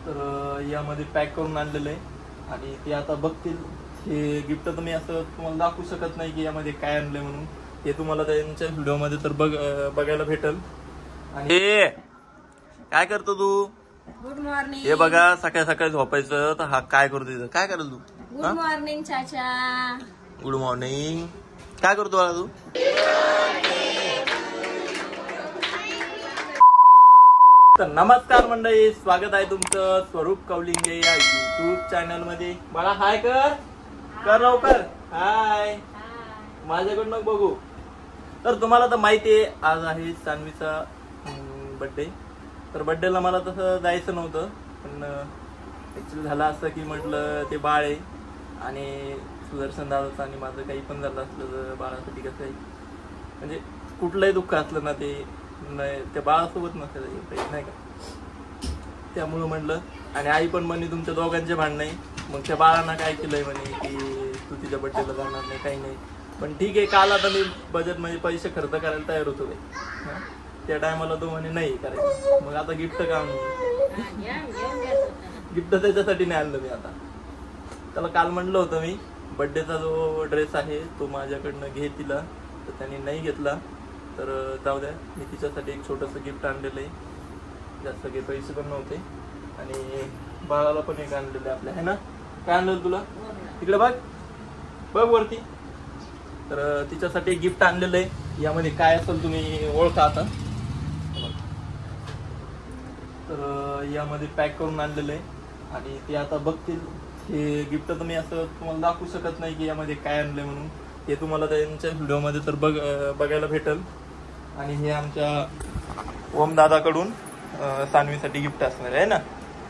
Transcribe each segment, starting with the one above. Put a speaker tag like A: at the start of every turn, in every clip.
A: तर यामध्ये पॅक करून आणलेलं आहे आणि ते आता बघतील. हे गिफ्ट तर मी असं तुम्हाला दाखवू शकत नाही की यामध्ये काय आणलंय म्हणून. हे तुम्हाला त्यांच्या व्हिडिओमध्ये तर बघायला भेटल. आणि काय करतो तू?
B: Good morning.
A: हे बघा सकाळी सकाळी झोपायचं तर हा काय करतो तिथं? काय करेल तू?
B: गुड मॉर्निंग चाचा.
A: Good morning. काय करतो बाळा तू? तर नमस्कार मंडळी, स्वागत आहे तुमचं स्वरूप कौलिंगे या युट्यूब चॅनल मध्ये. बाळा हाय कर लवकर. हाय. माझ्याकडनं बघू. तर तुम्हाला तर माहिती आहे आज आहे सान्वीचा बर्थडे. तर बर्थडेला मला तसं जायचं नव्हतं, पण ऍक्च्युली झालं असं की म्हटलं ते बाळ आहे आणि सुदर्शन दादाचं आणि माझं काही पण झालं असलं तर बाळासाठी कसं आहे, म्हणजे कुठलंही दुःख असलं ना ते त्या बाळासोबत नसेल नाही का. त्यामुळं म्हटलं. आणि आई पण म्हणे तुमच्या दोघांचे भांडण आहे. मग त्या बाळांना काय केलंय म्हणे की तू तिच्या बर्थडेला जाणार नाही, काही नाही. पण ठीक आहे, काल आता मी बजेटमध्ये पैसे खर्च करायला तयार होतो बाई. त्या टायमाला तो म्हणे नाही करायचं. मग आता गिफ्ट का गिफ्ट त्याच्यासाठी नाही आणलं मी. आता त्याला काल म्हणलं होतं मी बर्थडेचा जो ड्रेस आहे तो माझ्याकडनं घे तिला, तर त्यांनी नाही घेतला. तर जाऊ द्या, मी तिच्यासाठी एक छोटंसं गिफ्ट आणलेलं आहे. जास्त काही पैसे पण नव्हते. आणि बाळाला पण एक आणलेलं आहे आपल्या, है ना. काय आणलं तुला? तिकडे बघ वरती. तर तिच्यासाठी एक गिफ्ट आणलेलं आहे. यामध्ये काय असेल तुम्ही ओळखा आता. तर यामध्ये पॅक करून आणलेलं आहे आणि ते आता बघतील. हे गिफ्ट तर मी असं तुम्हाला दाखवू शकत नाही की यामध्ये काय आणलंय म्हणून. हे तुम्हाला त्यांच्या व्हिडिओमध्ये तर बघायला भेटल. आणि हे आमच्या ओम दादाकडून सान्वीसाठी गिफ्ट असणार आहे ना.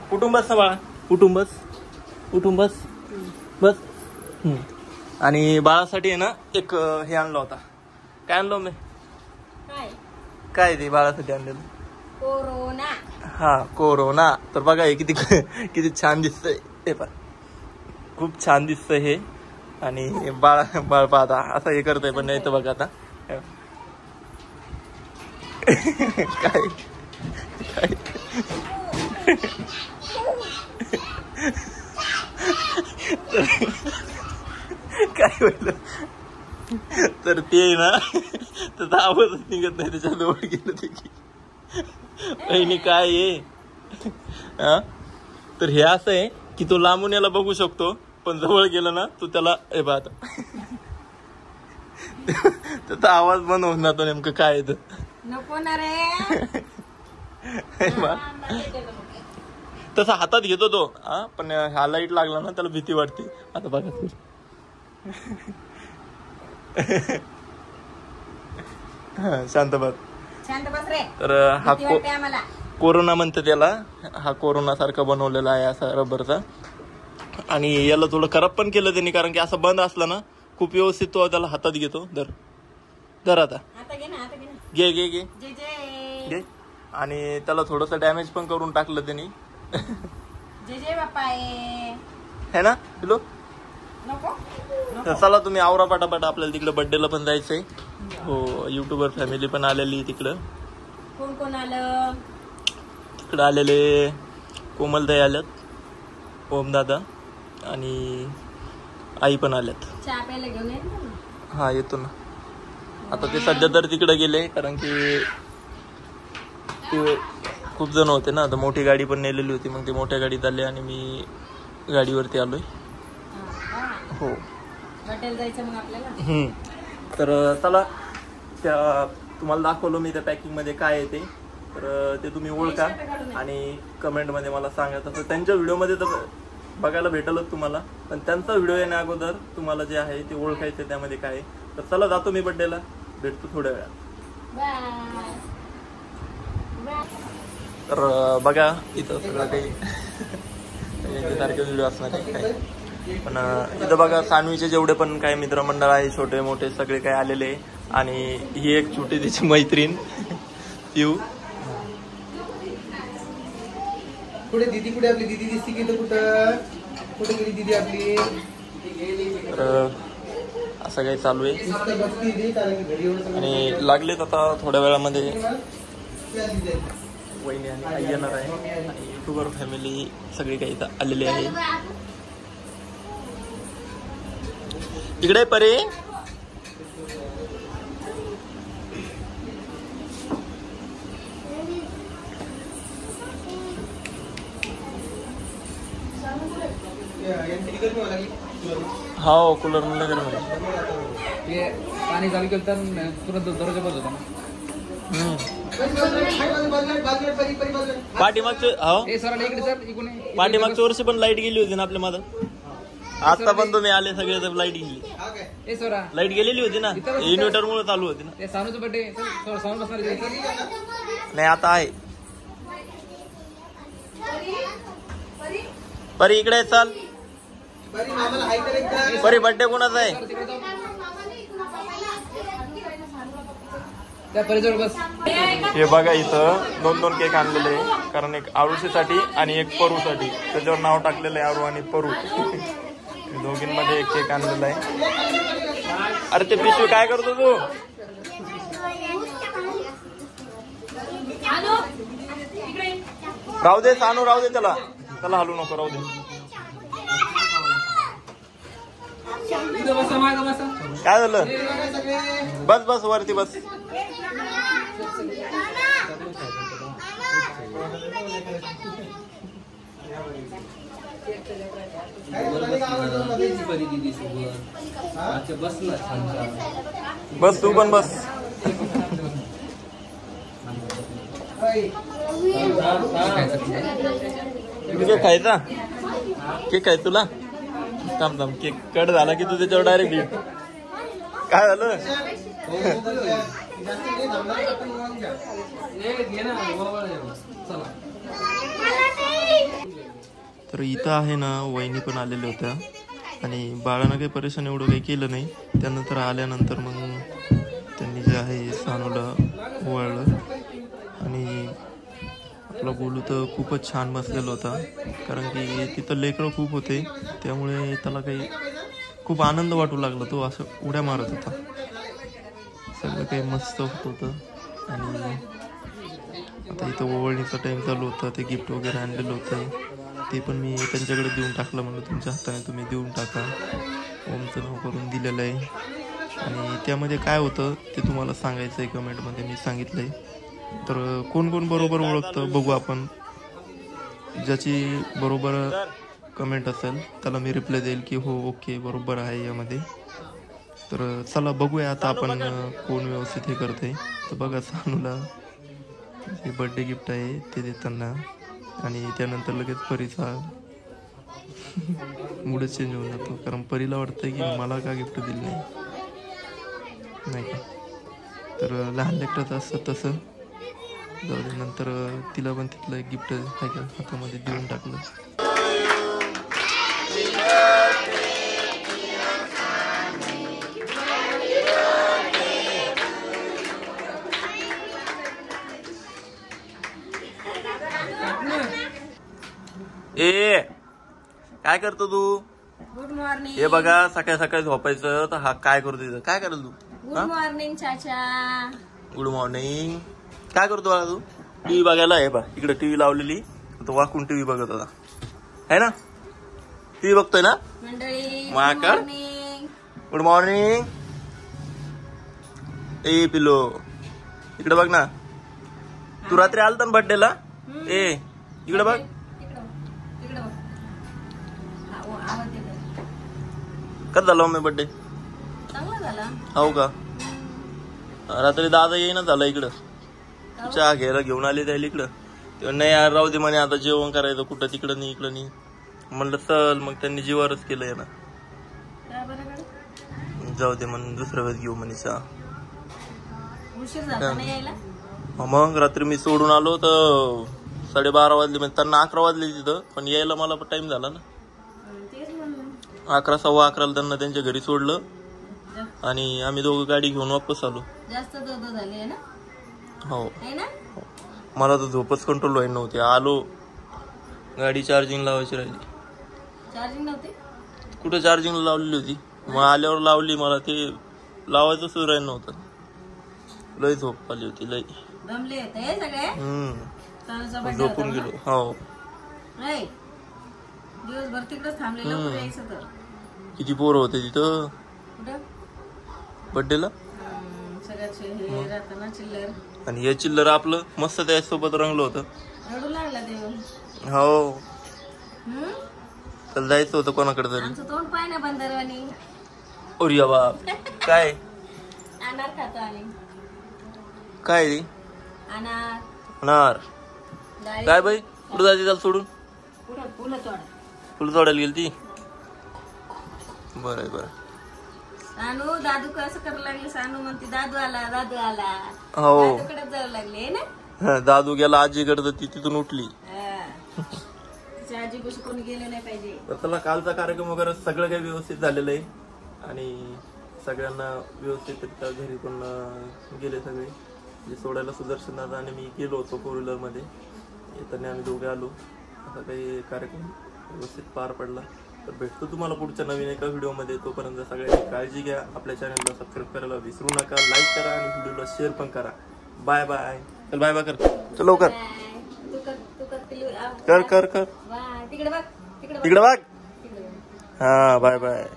A: कुटुंबच ना बाळा, कुटुंबच बस. आणि बाळासाठी आहे ना एक हे आणलं होता. काय आणलं मी? काय ते बाळासाठी आणलेलं?
B: कोरोना.
A: हा, कोरोना. तर बघा हे किती छान दिसतंय. हे पण खूप छान दिसतंय हे. आणि बाळ पाहता असं हे करतंय, पण नाही तर बघा आता काय काय होईल. तर ते ना त्याचा आवाजच निघत नाही. त्याच्या जवळ गेलं ते की काय आहे. तर हे असं आहे की तो लांबून याला बघू शकतो, पण जवळ गेला ना तो त्याला हे पाहतो. त्याचा आवाज बंद होऊन जातो. नेमकं काय येतं
B: नको ना रे.
A: तसा हातात घेतो तो, पण हा लाईट लागला ना त्याला भीती वाटते. आता बघा शांत बस रे. तर हा कोरोना म्हणते त्याला. हा कोरोना सारखा बनवलेला आहे असा रबरचा. आणि याला थोडं खराब पण केलं त्यांनी, कारण की असं बंद असलं ना खूप व्यवस्थित तो त्याला हातात घेतो. धर आता घे घे घे घे. आणि त्याला थोडस डॅमेज पण करून टाकलं त्यांनी. है ना पिलो. तर चला तुम्ही आवरा पटापट, आपल्याला तिकडे बर्थडेला पण जायचंय. हो, युट्यूबर फॅमिली पण आलेली तिकडं.
B: कोण आलं?
A: तिकडं आलेले कोमलताई आल्यात, ओम दादा आणि आई पण आल्यात.
B: चहा प्यायला घेऊन ये.
A: हा येतो ना. आता ते सध्या तर तिकडे गेले, कारण की ते खूप जण होते ना. तर मोठी गाडी पण नेलेली होती. मग ते मोठ्या गाडीत आले आणि मी गाडीवरती आलोय. हो,
B: जायचं मग आपल्याला.
A: तर चला, त्या तुम्हाला दाखवलं मी त्या पॅकिंग मध्ये काय येते. तर ते तुम्ही ओळखा आणि कमेंट मध्ये मला सांगा. तसं त्यांच्या व्हिडिओमध्ये तर बघायला भेटलच तुम्हाला, पण त्यांचा व्हिडिओ येण्या अगोदर तुम्हाला जे आहे ते ओळखायचं त्यामध्ये काय आहे. तर चला जातो मी बर्थडेला, भेटतो थोड्या वेळात. तर बघा इथं सगळं काही सारखे व्हिडिओ असणार आहे काय. पण इथं बघा सान्वीचे जेवढे पण काही मित्रमंडळ आहे, छोटे मोठे सगळे काही आलेले. आणि ही एक छोटी तिची मैत्रीण पिऊ.
C: कुठे दीदी, कुठे आपली दीदी दिसती की कुठे गेली दीदी आपली.
A: तर असं काही चालू आहे आणि लागलेत आता थोड्या वेळामध्ये वहिनी आणि आई येणार आहे आणि युट्यूबर फॅमिली सगळी काही इथं आलेली आहे. इकडे परे हो कूलर म्हणलं
C: पाणी चालू केलं तर तुरंत दरवाजा बंद होता.
A: पाठीमागच्या हो पाठीमागच्या वर्षी पण लाईट गेली होती ना आपल्या माझं. आता पण तुम्ही आले सगळे तर लाईट गेली. लाईट गेलेली होती ना इन्व्हर्टर मुळे चालू होती ना.
C: सानूचं बर्थडे साऊंड बसणार
A: नाही आता आहे. परी इकडे चाल. परी बर्थडे कोणाचा आहे? हे बघा इथं 2 केक आणलेले आहे कारण एक आरुषीसाठी आणि एक परूसाठी. त्याच्यावर नाव टाकलेलं आहे आरू आणि परू. दोघींमध्ये एक केक आणलेला आहे. अरे ते पिशवी काय करतो तू? राहू दे सानू राहू दे त्याला त्याला हलू नको राहू दे. काय झालं? बस बस वरती बस. बस तू पण बस. केक खायचा? केक खाय तुला? थांब थांब केक कट झाला की तू त्याच्यावर डायरेक्ट ये. काय झालं? तर इथं आहे ना वहिनी पण आलेल्या होत्या आणि बाळानं काही परेशान एवढं काही केलं नाही. त्यानंतर आल्यानंतर मग त्यांनी जे आहे सानूला ओवाळलं आणि आपला गोलू तर खूपच छान बसलेला होता कारण की तिथं लेकरं खूप होते त्यामुळे त्याला काही खूप आनंद वाटू लागला. तो असं उड्या मारत होता. सगळं काही मस्त होत होतं. आणि आता इथं ओवळणीचा टाईम चालू होता. ते गिफ्ट वगैरे आणलेलं होतं ते पण मी त्यांच्याकडे देऊन टाकलं. म्हणलं तुमच्या हाताने तुम्ही देऊन टाका. ओमचं नाव करून दिलेलं आहे आणि त्यामध्ये काय होतं ते तुम्हाला सांगायचं आहे. कमेंटमध्ये मी सांगितलं आहे. तर कोण कोण बरोबर ओळखतं बघू आपण. ज्याची बरोबर कमेंट असेल त्याला मी रिप्लाय देईल की हो ओके बरोबर आहे यामध्ये. तर चला बघूया आता आपण कोण व्यवस्थित हे करते. तर बघा सानूला जे बर्थडे गिफ्ट आहे ते देताना आणि त्यानंतर लगेच परीचा मूडच चेंज होऊन जातो कारण परीला वाटतं की मला का गिफ्ट दिलं नाही का. तर लहान लेकराचं असतं तसं. जाऊ दे नंतर तिला पण तिथलं एक गिफ्ट आहे का हातामध्ये देऊन टाकलं. ए काय करतो तू?
B: Good morning.
A: हे बघा सकाळी सकाळी झोपायचं तर हा काय करतो तिथं? काय करेल तू?
B: गुड मॉर्निंग चाचा.
A: Good morning. काय करतो बाळा तू? टीव्ही बघायला आहे बा. इकडे टीव्ही लावलेली तो वाकून टीव्ही बघत होता है ना. टीव्ही बघतोय ना
B: मंडळी.
A: माकड. Good morning. ए पिलो इकडे बघ ना. तू रात्री आलता ना बर्थडेला. ए इकडे बघ. कधी झाला मी बर्थडे?
B: चांगला झाला.
A: हो का? रात्री दादा येईना झाला इकडं. चहा घ्यायला घेऊन आले जाईल इकडं. तेव्हा नाही यार राहू दे म्हणे आता जेवण करायचं कुठं तिकडं नाही इकडं नाही. म्हणलं चल मग त्यांनी जीवारच केलंय ना. जाऊ दे म्हणून दुसऱ्या वेळेस घेऊ म्हणे चहा. मग रात्री मी सोडून आलो तर 12:30 वाजले. म्हणजे त्यांना 11 वाजले तिथं पण यायला मला पण टाइम झाला ना. 11 सव्वा 11 त्यांना त्यांच्या घरी सोडलं आणि आम्ही दोघं गाडी घेऊन वापस आलो.
B: जास्त दूध झाली ना.
A: हो मला तर झोपच कंट्रोल व्हायला नव्हती. आलो गाडी चार्जिंग लावायची राहिली.
B: चार्जिंग नव्हती
A: कुठं चार्जिंग लावलेली होती. मग आल्यावर लावली. मला ते लावायचं सुरू राहिलं नव्हतं. लय झोप आली होती लय.
B: दमले होते सगळे. तानाचा बर्थडे
A: झोपून गेलो. हो,
B: नाही दिवसभर तिकडेच थांबले. लवकर यायचं तर.
A: किती पोरं होते तिथं
B: कुठं
A: बर्थडेला.
B: सगळ्याचे हे राहतं ना चिल्लर.
A: आणि हे चिल्लर आपलं मस्त त्याच्यासोबत रंगलं होतं.
B: रडू लागला ते.
A: हो,
B: हम्म?
A: त्याला जायचं होतं कोणाकडे तरी.
B: आमचं तोंड पाय ना बंदरवानी.
A: ओरिया बाप, काय
B: अनार खातो आम्ही.
A: काय रे
B: अनार
A: होणार
B: डाळी.
A: काय बाई, कुठं जायची त्याला सोडून.
B: फुलं तोड.
A: फुलं तोडायला गेली ती. बरं बरं.
B: सानू दादू कसं करायला लागले. सानू म्हणते दादू आला दादू आला.
A: हो,
B: दादूकडे जाऊ लागले ना.
A: दादू गेला आजीकडे तर ती तिथून उठली.
B: तिच्या आजी कशी कोणी गेले नाही पाहिजे.
A: तर त्याला कालचा कार्यक्रम वगैरे सगळं काही व्यवस्थित झालेलं आहे आणि सगळ्यांना व्यवस्थितरित्या घरी पण गेले सगळे. जे सोडायला सुदर्शन दादा आणि मी गेलो होतो 4 व्हीलरमध्ये. येताना आम्ही दोघे आलो. असा काही कार्यक्रम व्यवस्थित पार पडला. तर भेटतो तुम्हाला पुढच्या नवीन एका व्हिडिओमध्ये. तोपर्यंत सगळ्यांनी काळजी घ्या. आपल्या चॅनलला सबस्क्राईब करायला विसरू नका. लाईक करा आणि व्हिडिओला शेअर पण करा. Bye bye. चल बाय बाय कर. चल लवकर कर कर कर.
B: तिकडे बघ
A: तिकडे बघ. हा बाय बाय.